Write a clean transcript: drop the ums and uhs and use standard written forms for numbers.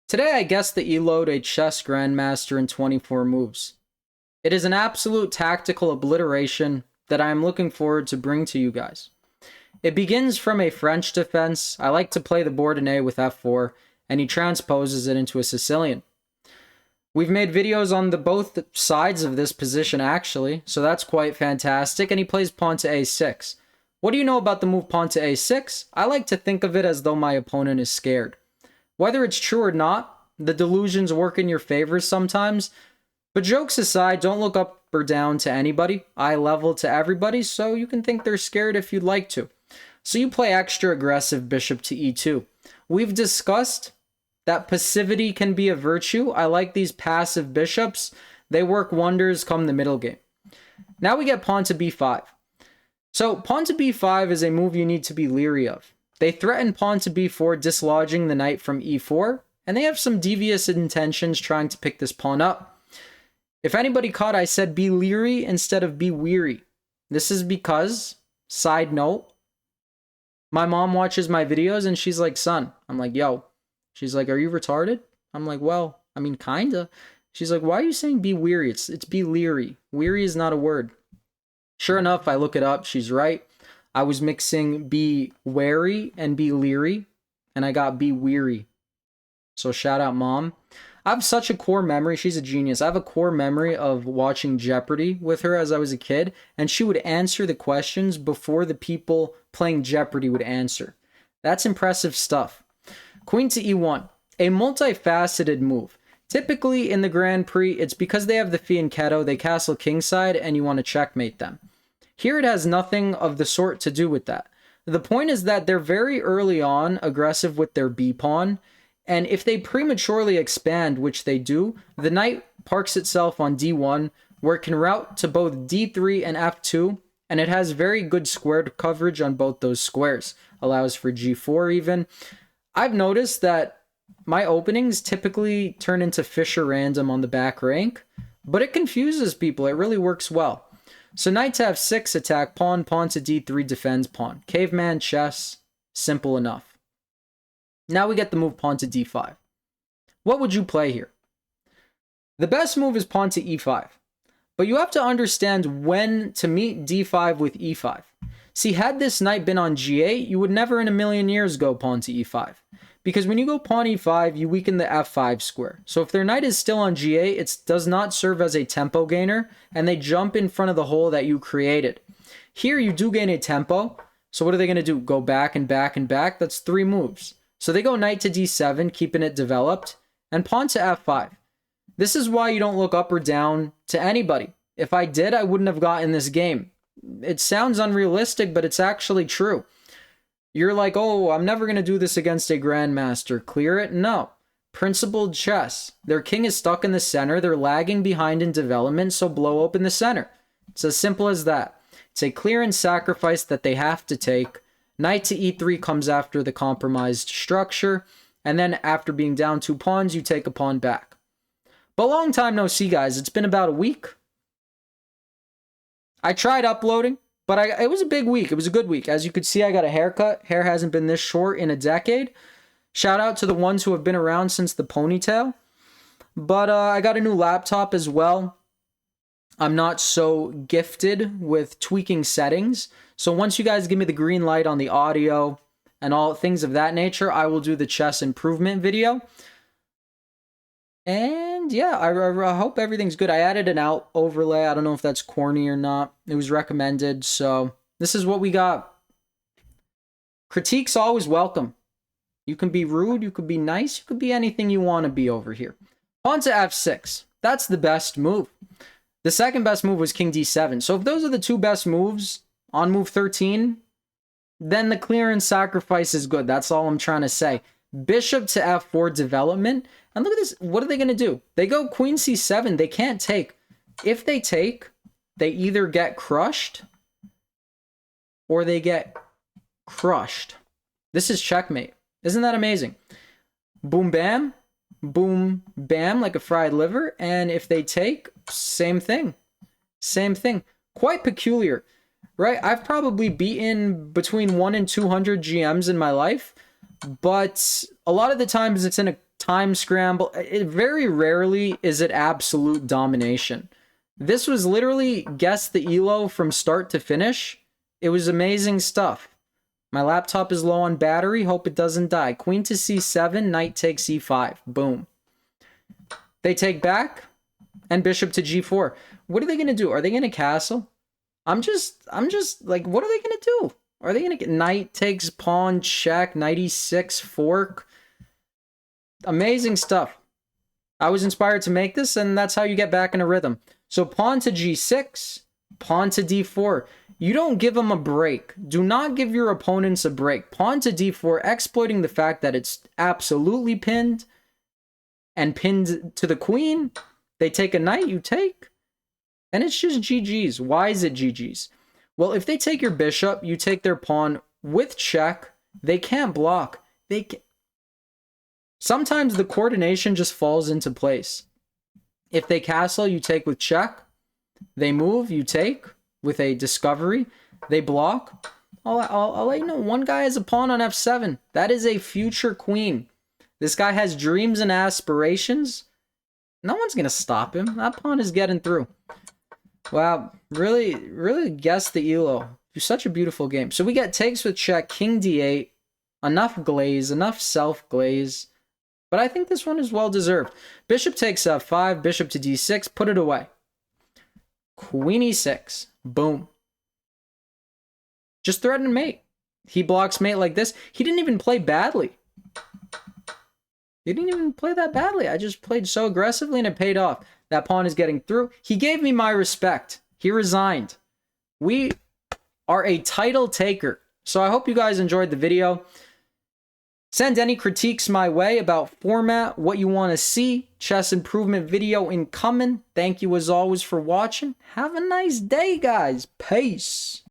Today I guessed that you load a chess Grandmaster in 24 moves. It is an absolute tactical obliteration that I am looking forward to bring to you guys. It begins from a French defense. I like to play the board in A with f4, and he transposes it into a Sicilian. We've made videos on both sides of this position actually, so that's quite fantastic, and he plays pawn to a6. What do you know about the move pawn to a6? I like to think of it as though my opponent is scared. Whether it's true or not, the delusions work in your favor sometimes. But jokes aside, don't look up or down to anybody. Eye level to everybody, so you can think they're scared if you'd like to. So you play extra aggressive bishop to e2. We've discussed that passivity can be a virtue. I like these passive bishops. They work wonders come the middle game. Now we get pawn to b5. So pawn to b5 is a move you need to be leery of. They threaten pawn to b4, dislodging the knight from e4, and they have some devious intentions trying to pick this pawn up. If anybody caught, I said be leery instead of be weary. This is because, side note, my mom watches my videos and she's like, son, I'm like, yo. She's like, are you retarded? I'm like, well, I mean, kinda. She's like, why are you saying be weary? It's be leery. Weary is not a word. Sure enough, I look it up. She's right. I was mixing be wary and be leery, and I got be weary. So shout out mom. I have such a core memory. She's a genius. I have a core memory of watching Jeopardy with her as I was a kid, and she would answer the questions before the people playing Jeopardy would answer. That's impressive stuff. Queen to e1, a multifaceted move. Typically in the Grand Prix, it's because they have the fianchetto, they castle kingside, and you want to checkmate them. Here it has nothing of the sort to do with that. The point is that they're very early on aggressive with their b-pawn, and if they prematurely expand, which they do, the knight parks itself on d1, where it can route to both d3 and f2, and it has very good squared coverage on both those squares. Allows for g4 even. I've noticed that my openings typically turn into Fisher random on the back rank, but it confuses people. It really works well. So knight to f6, attack pawn, pawn to d3, defends pawn. Caveman chess, simple enough. Now we get the move pawn to d5. What would you play here? The best move is pawn to e5, but you have to understand when to meet d5 with e5. See, had this knight been on g8, you would never in a million years go pawn to e5. Because when you go pawn e5, you weaken the f5 square. So if their knight is still on g8, it does not serve as a tempo gainer, and they jump in front of the hole that you created. Here you do gain a tempo, so what are they going to do? Go back and back and back? That's 3 moves. So they go knight to d7, keeping it developed, and pawn to f5. This is why you don't look up or down to anybody. If I did, I wouldn't have gotten this game. It sounds unrealistic, but it's actually true. You're like, oh, I'm never going to do this against a Grandmaster. Clear it? No. Principled chess. Their king is stuck in the center. They're lagging behind in development, so blow open the center. It's as simple as that. It's a clear and sacrifice that they have to take. Knight to e3 comes after the compromised structure, and then after being down 2 pawns, you take a pawn back. But long time no see, guys. It's been about a week. I tried uploading, but it was a big week. It was a good week. As you could see, I got a haircut. Hair hasn't been this short in a decade. Shout out to the ones who have been around since the ponytail. But I got a new laptop as well. I'm not so gifted with tweaking settings. So once you guys give me the green light on the audio and all things of that nature, I will do the chess improvement video. And yeah, I hope everything's good. I added an out overlay. I don't know if that's corny or not. It was recommended. So this is what we got. Critique's always welcome. You can be rude. You could be nice. You could be anything you want to be over here. Pawn to f6. That's the best move. The second best move was king d7. So if those are the 2 best moves on move 13, then the clear and sacrifice is good. That's all I'm trying to say. Bishop to f4 development. And look at this. What are they going to do? They go queen c7. They can't take. If they take, they either get crushed or they get crushed. This is checkmate. Isn't that amazing? Boom, bam. Boom, bam, like a fried liver. And if they take, same thing. Same thing. Quite peculiar, right? I've probably beaten between 1 and 200 GMs in my life, but a lot of the times it's in a time scramble. Very rarely is it absolute domination. This was literally guess the elo from start to finish. It was amazing stuff. My laptop is low on battery. Hope it doesn't die. Queen to c7. Knight takes e5. Boom. They take back. And bishop to g4. What are they going to do? Are they going to castle? I'm just like, what are they going to do? Are they going to get knight takes pawn check, knight e6 fork? Amazing stuff. I was inspired to make this, and that's how you get back in a rhythm. So pawn to g6, pawn to d4. You don't give them a break. Do not give your opponents a break. Pawn to d4, exploiting the fact that it's absolutely pinned and pinned to the queen. They take a knight, you take, and it's just GG's. Why is it GG's? Well, if they take your bishop, you take their pawn with check. They can't block. Sometimes the coordination just falls into place. If they castle, you take with check. They move, you take with a discovery. They block. I'll let you know, one guy has a pawn on f7. That is a future queen. This guy has dreams and aspirations. No one's going to stop him. That pawn is getting through. Wow. Really guess the elo. Such a beautiful game. So we get takes with check, king d8. Enough glaze, enough self-glaze. But I think this one is well-deserved. Bishop takes f5, bishop to d6, put it away. Queen e6. Boom. Just threaten mate. He blocks mate like this. He didn't even play badly. He didn't even play that badly. I just played so aggressively and it paid off. That pawn is getting through. He gave me my respect. He resigned. We are a title taker. So I hope you guys enjoyed the video. Send any critiques my way about format, what you want to see. Chess improvement video incoming. Thank you as always for watching. Have a nice day, guys. Peace.